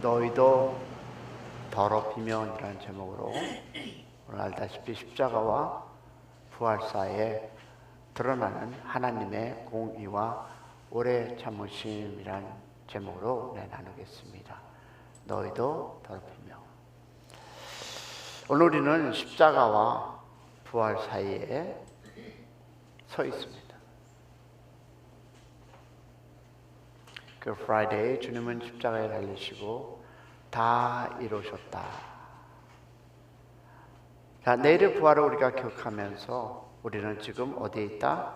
너희도 더럽히며 이라는 제목으로 오늘 알다시피 십자가와 부활 사이에 드러나는 하나님의 공의와 오래 참으심이란 제목으로 나누겠습니다. 너희도 더럽히며. 오늘 우리는 십자가와 부활 사이에 서 있습니다. 그 프라이데이 주님은 십자가에 달리시고 다 이루셨다. 자, 내일의 부활을 우리가 기억하면서 우리는 지금 어디에 있다?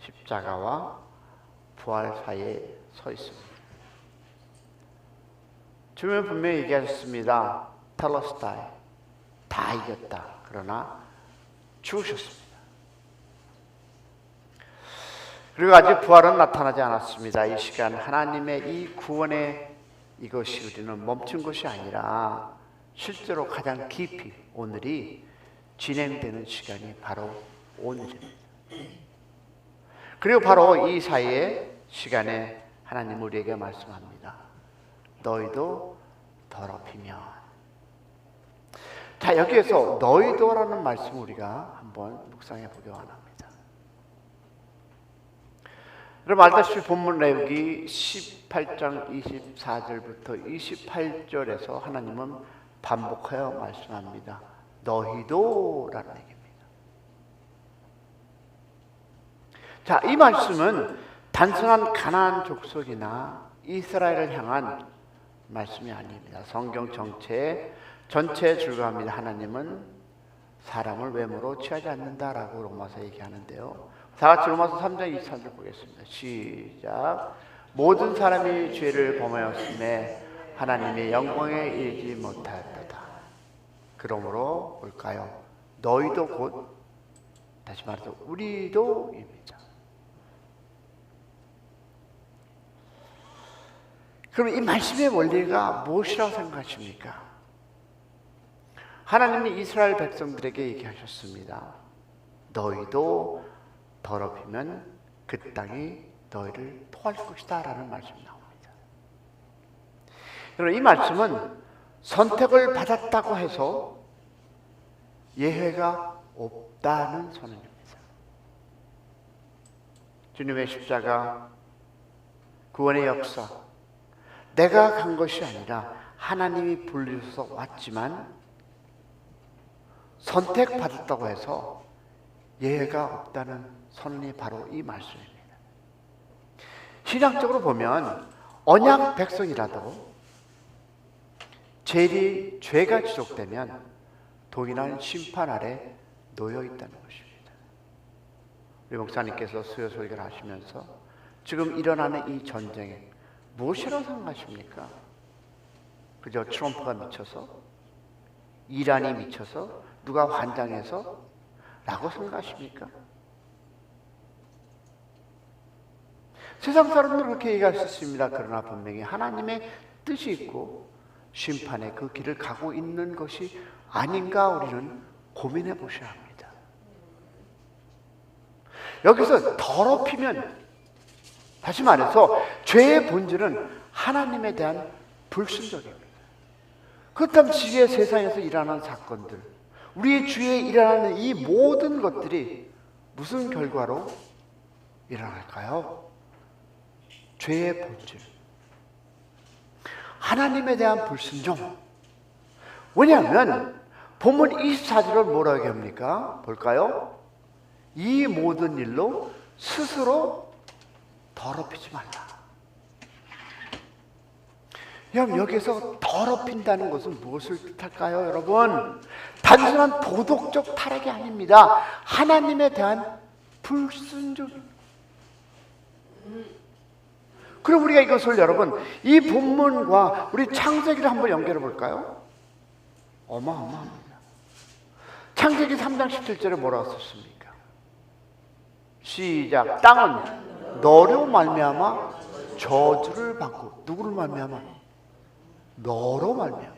십자가와 부활 사이에 서 있습니다. 주님은 분명히 얘기하셨습니다. 텔레스타이, 다 이겼다. 그러나 죽으셨습니다. 그리고 아직 부활은 나타나지 않았습니다. 이 시간 하나님의 이 구원의 이것이 우리는 멈춘 것이 아니라 실제로 가장 깊이 오늘이 진행되는 시간이 바로 오늘입니다. 그리고 바로 이 사이의 시간에 하나님 우리에게 말씀합니다. 너희도 더럽히면. 자, 여기에서 너희도라는 말씀 우리가 한번 묵상해 보기 원합니다. 여러분 알다시피 본문 내용이 18장 24절부터 28절에서 하나님은 반복하여 말씀합니다. 너희도라는 얘기입니다. 자, 이 말씀은 단순한 가나안 족속이나 이스라엘을 향한 말씀이 아닙니다. 성경 전체에 줄거합니다. 하나님은 사람을 외모로 취하지 않는다라고 로마서 얘기하는데요. 다 같이 로마서 3장 23절 보겠습니다. 시작. 모든 사람이 죄를 범하였음에 하나님의 영광에 이르지 못하였도다. 그러므로 뭘까요? 너희도 곧, 다시 말해서 우리도입니다. 그럼 이 말씀의 원리가 무엇이라고 생각하십니까? 하나님이 이스라엘 백성들에게 얘기하셨습니다. 너희도 더럽히면 그 땅이 너희를 토할 것이다 라는 말씀이 나옵니다. 여러분 이 말씀은 선택을 받았다고 해서 예외가 없다는 선언입니다. 주님의 십자가, 구원의 역사, 내가 간 것이 아니라 하나님이 불리셔서 왔지만 선택받았다고 해서 예외가 없다는 선언이 바로 이 말씀입니다. 신학적으로 보면 언약 백성이라도 죄가 지속되면 동일한 심판 아래 놓여 있다는 것입니다. 우리 목사님께서 수요 설교를 하시면서 지금 일어나는 이 전쟁에 무엇이라고 생각하십니까? 그저 트럼프가 미쳐서? 이란이 미쳐서? 누가 환장해서? 라고 생각하십니까? 세상 사람들은 그렇게 얘기할 수 있습니다. 그러나 분명히 하나님의 뜻이 있고 심판의 그 길을 가고 있는 것이 아닌가 우리는 고민해 보셔야 합니다. 여기서 더럽히면, 다시 말해서 죄의 본질은 하나님에 대한 불순종입니다. 그렇다면 지금 세상에서 일어나는 사건들, 우리의 주위에 일어나는 이 모든 것들이 무슨 결과로 일어날까요? 죄의 본질, 하나님에 대한 불순종. 왜냐하면 본문 24절을 뭐라고 얘기합니까? 볼까요? 이 모든 일로 스스로 더럽히지 말라. 여러분 여기서 더럽힌다는 것은 무엇을 뜻할까요? 여러분 단순한 도덕적 타락이 아닙니다. 하나님에 대한 불순종입니다. 그럼 우리가 이것을 여러분 이 본문과 우리 창세기를 한번 연결해 볼까요? 어마어마합니다. 창세기 3장 17절에 뭐라고 썼습니까? 시작. 땅은 너로 말미암아 저주를 받고, 누구를 말미암아? 너로 말미암아.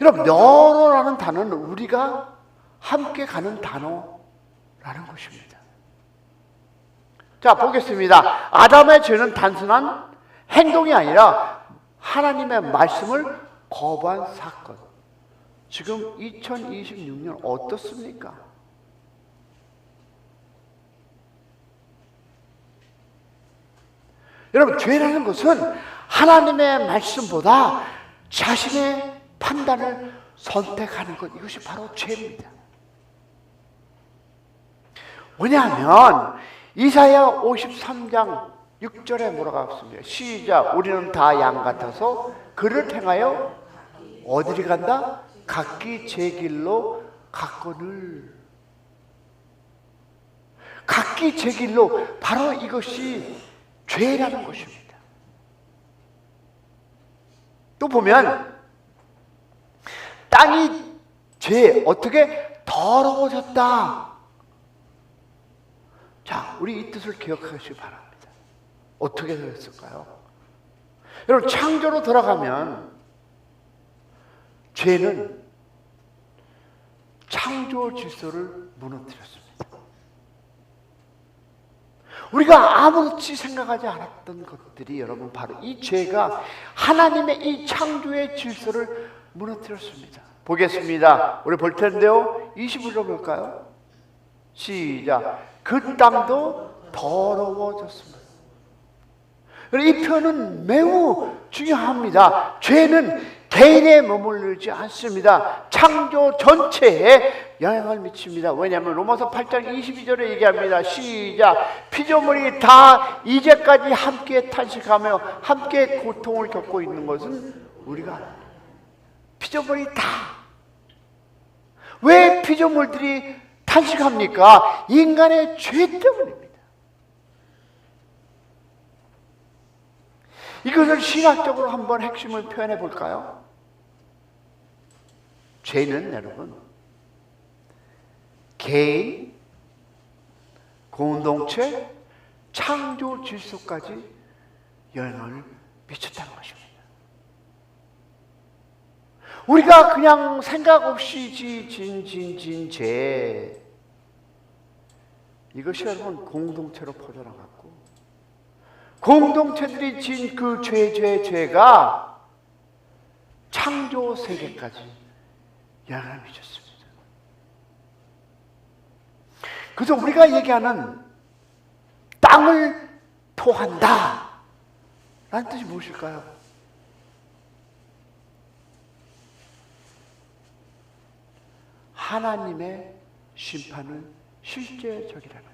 여러분 너로라는 단어는 우리가 함께 가는 단어라는 것입니다. 자, 보겠습니다. 아담의 죄는 단순한 행동이 아니라 하나님의 말씀을 거부한 사건. 지금 2026년 어떻습니까? 여러분, 죄라는 것은 하나님의 말씀보다 자신의 판단을 선택하는 것, 이것이 바로 죄입니다. 왜냐하면 이사야 53장 6절에 뭐라고 했습니까? 시작. 우리는 다 양 같아서 그를 행하여 어디를 간다? 각기 제 길로 갔거늘. 각기 제 길로, 바로 이것이 죄라는 것입니다. 또 보면 땅이 죄 어떻게 더러워졌다. 자, 우리 이 뜻을 기억하시기 바랍니다. 어떻게 되었을까요? 여러분, 창조로 돌아가면 죄는 창조 질서를 무너뜨렸습니다. 우리가 아무렇지 생각하지 않았던 것들이 여러분 바로 이 죄가 하나님의 이 창조의 질서를 무너뜨렸습니다. 보겠습니다. 우리 볼 텐데요. 21절 볼까요? 시작. 그 땅도 더러워졌습니다. 이 표현은 매우 중요합니다. 죄는 개인에 머무르지 않습니다. 창조 전체에 영향을 미칩니다. 왜냐하면 로마서 8장 22절에 얘기합니다. 시작. 피조물이 다 이제까지 함께 탄식하며 함께 고통을 겪고 있는 것은 우리가 피조물이 다. 왜 피조물들이 탄식합니까? 인간의 죄 때문입니다. 이것을 신학적으로 한번 핵심을 표현해 볼까요? 죄는 여러분 개인, 공동체, 창조 질서까지 영향을 미쳤다는 것입니다. 우리가 그냥 생각 없이 진 죄, 이것이 여러분 공동체로 퍼져나갔고, 공동체들이 진 그 죄가 창조 세계까지 영향을 미쳤습니다. 그래서 우리가 얘기하는 땅을 토한다 라는 뜻이 무엇일까요? 하나님의 심판은 실제적이라는 것입니다.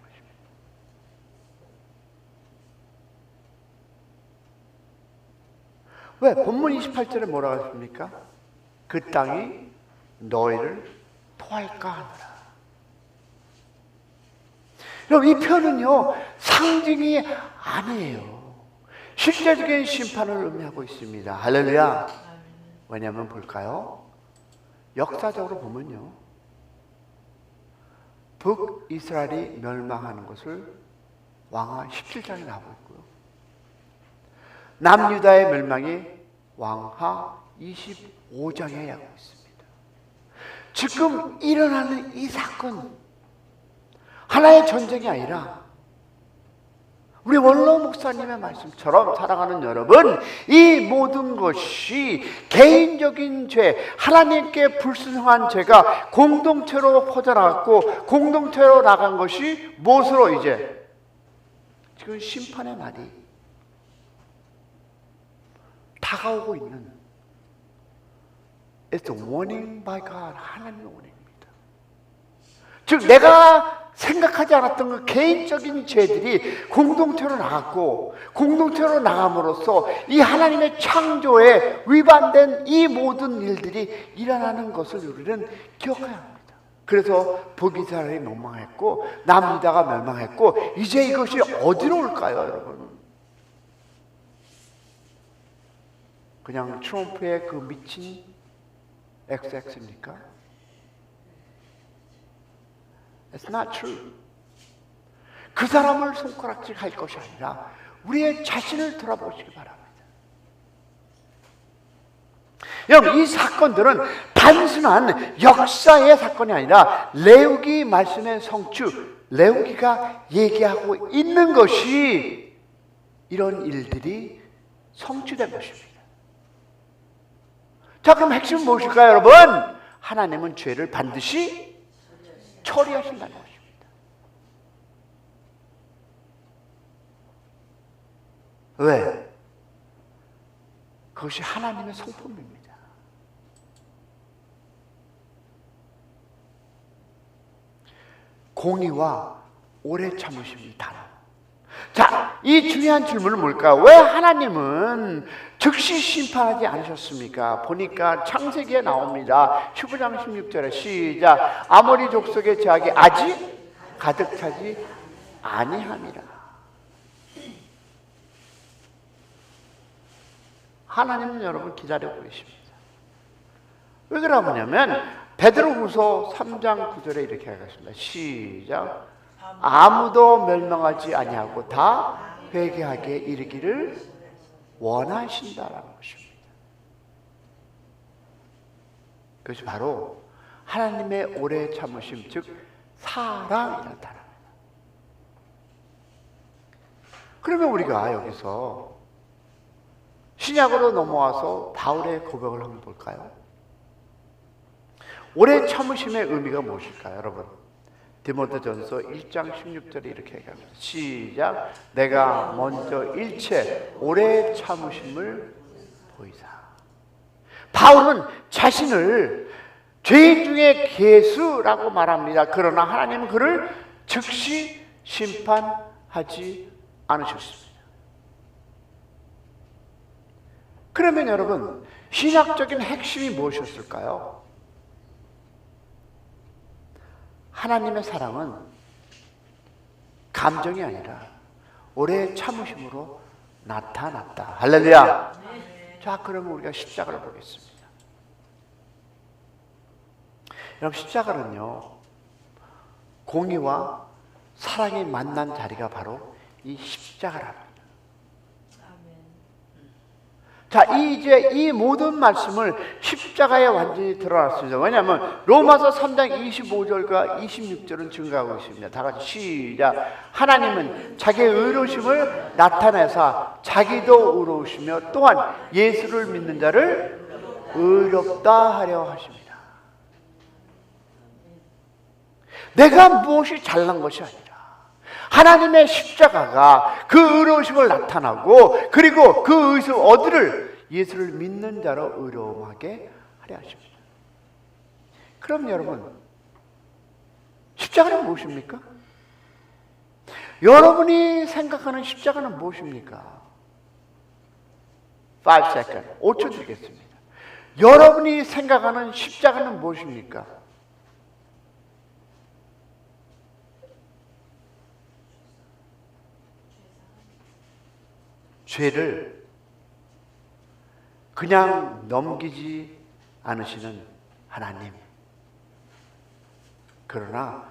왜? 본문 28절에 뭐라고 했습니까? 그 땅이 너희를 토할까 하노라. 여러분, 이 표현은요 상징이 아니에요. 실제적인 심판을 의미하고 있습니다. 할렐루야. 왜냐하면 볼까요? 역사적으로 보면요 북이스라엘이 멸망하는 것을 왕하 17장에 나오고 있고요, 남유다의 멸망이 왕하 25장에 나오고 있습니다. 지금 일어나는 이 사건, 하나의 전쟁이 아니라 우리 원로 목사님의 말씀처럼 살아가는 여러분, 이 모든 것이 개인적인 죄, 하나님께 불순종한 죄가 공동체로 퍼져나갔고, 공동체로 나간 것이 무엇으로 이제 지금 심판의 날이 다가오고 있는, It's a warning by God. 하나님의 warning입니다. 즉 내가 생각하지 않았던 그 개인적인 죄들이 공동체로 나갔고, 공동체로 나감으로써 이 하나님의 창조에 위반된 이 모든 일들이 일어나는 것을 우리는 기억해야 합니다. 그래서 북이스라엘이 멸망했고 남유다가 멸망했고, 이제 이것이 어디로 올까요, 여러분? 그냥 트럼프의 그 미친 XX입니까? It's not true. 그 사람을 손가락질할 것이 아니라 우리의 자신을 돌아보시기 바랍니다. 여러분, 이 사건들은 단순한 역사의 사건이 아니라 레위기 말씀의 성취, 레위기가 얘기하고 있는 것이 이런 일들이 성취된 것입니다. 자, 그럼 핵심은 무엇일까요, 여러분? 하나님은 죄를 반드시 처리하신다는 것입니다. 왜? 그것이 하나님의 성품입니다. 공의와 오래 참으심이 단어. 자, 이 중요한 질문은 뭘까? 왜 하나님은 즉시 심판하지 않으셨습니까? 보니까 창세기에 나옵니다. 15장 16절에 시작. 아모리 족속의 죄악이 아직 가득 차지 아니함이라. 하나님은 여러분 기다리고 계십니다. 왜 그러냐면 베드로후서 3장 9절에 이렇게 하겠습니다. 시작. 아무도 멸망하지 아니하고 다 회개하게 이르기를 원하신다라는 것입니다. 그것이 바로 하나님의 오래 참으심, 즉 사랑이라는 단어입니다. 그러면 우리가 여기서 신약으로 넘어와서 바울의 고백을 한번 볼까요? 오래 참으심의 의미가 무엇일까요, 여러분? 디모데전서 1장 16절에 이렇게 얘기합니다. 시작. 내가 먼저 일체 오래 참으심을 보이사. 바울은 자신을 죄인 중에 괴수라고 말합니다. 그러나 하나님은 그를 즉시 심판하지 않으셨습니다. 그러면 여러분, 신학적인 핵심이 무엇이었을까요? 하나님의 사랑은 감정이 아니라 오래 참으심으로 나타났다. 할렐루야. 자, 그러면 우리가 십자가를 보겠습니다. 여러분, 십자가는요, 공의와 사랑이 만난 자리가 바로 이 십자가랍니다. 자, 이제 이 모든 말씀을 십자가에 완전히 드러났습니다. 왜냐하면 로마서 3장 25절과 26절은 증거하고 있습니다. 다 같이 시작. 하나님은 자기의 의로우심을 나타내사 자기도 의로우시며 또한 예수를 믿는 자를 의롭다 하려 하십니다. 내가 무엇이 잘난 것이 아니라 하나님의 십자가가 그 의로우심을 나타나고, 그리고 그 의수 어디를 예수를 믿는 자로 의로움하게 하려 하십니다. 그럼 여러분, 십자가는 무엇입니까? 여러분이 생각하는 십자가는 무엇입니까? 5 seconds, 5초 드리겠습니다. 여러분이 생각하는 십자가는 무엇입니까? 죄를 그냥 넘기지 않으시는 하나님, 그러나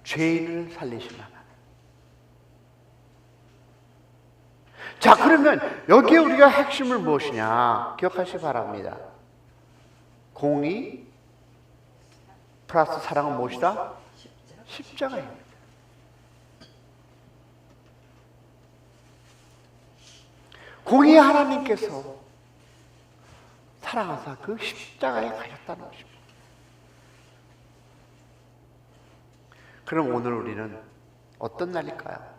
죄인을 살리시는 하나님. 자, 그러면 여기에 우리가 핵심을 무엇이냐 기억하시기 바랍니다. 공의 플러스 사랑은 무엇이다? 십자가입니다. 공의 하나님께서 사랑하사 그 십자가에 가셨다는 것입니다. 그럼 오늘 우리는 어떤 날일까요?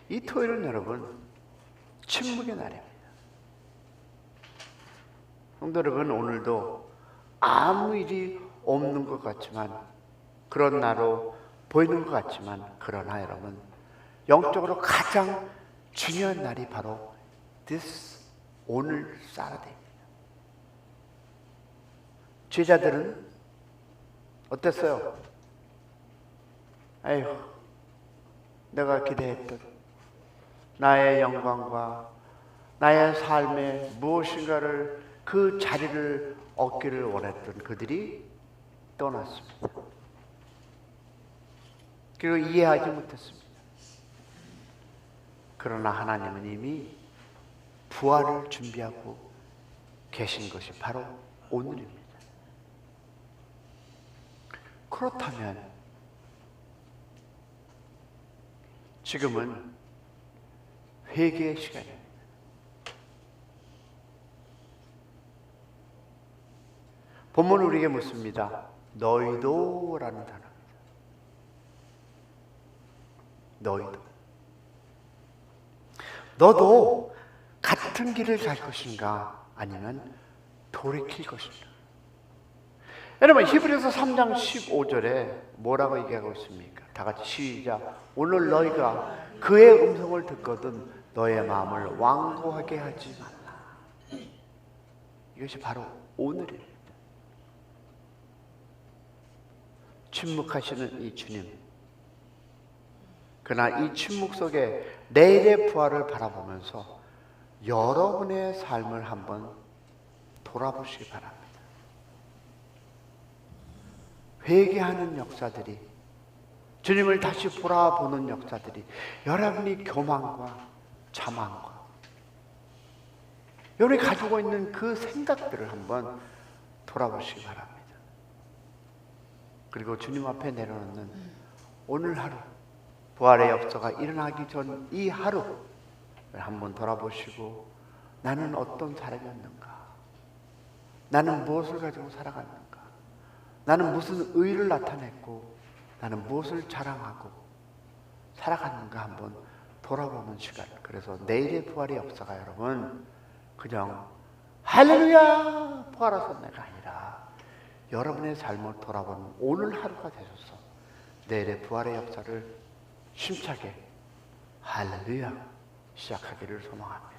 이 토요일은 여러분 침묵의 날입니다. 성도 여러분, 오늘도 아무 일이 없는 것 같지만, 그런 날로 보이는 것 같지만, 그러나 여러분, 영적으로 가장 중요한 날이 바로 오늘 사라데이입니다. 제자들은 어땠어요? 에휴, 내가 기대했던 나의 영광과 나의 삶의 무엇인가를, 그 자리를 얻기를 원했던 그들이 떠났습니다. 그리고 이해하지 못했습니다. 그러나 하나님은 이미 부활을 준비하고 계신 것이 바로 오늘입니다. 그렇다면 지금은 회개의 시간입니다. 본문은 우리에게 묻습니다. 너희도 라는 단어입니다. 너희도. 너도 같은 길을 갈 것인가 아니면 돌이킬 것인가. 여러분 히브리서 3장 15절에 뭐라고 얘기하고 있습니까? 다 같이 시작. 오늘 너희가 그의 음성을 듣거든 너의 마음을 완고하게 하지 말라. 이것이 바로 오늘입니다. 침묵하시는 이 주님, 그러나 이 침묵 속에 내일의 부활을 바라보면서 여러분의 삶을 한번 돌아보시기 바랍니다. 회개하는 역사들이, 주님을 다시 돌아보는 역사들이 여러분이 교만과 자만과 여러분이 가지고 있는 그 생각들을 한번 돌아보시기 바랍니다. 그리고 주님 앞에 내려놓는 오늘 하루, 부활의 역사가 일어나기 전 이 하루를 한번 돌아보시고 나는 어떤 사람이었는가? 나는 무엇을 가지고 살아갔는가? 나는 무슨 의를 나타냈고 나는 무엇을 자랑하고 살아갔는가 한번 돌아보는 시간. 그래서 내일의 부활의 역사가 여러분 그냥 할렐루야 부활하셨네가 아니라 여러분의 삶을 돌아보는 오늘 하루가 되셔서 내일의 부활의 역사를 힘차게 할렐루야 시작하기를 소망합니다.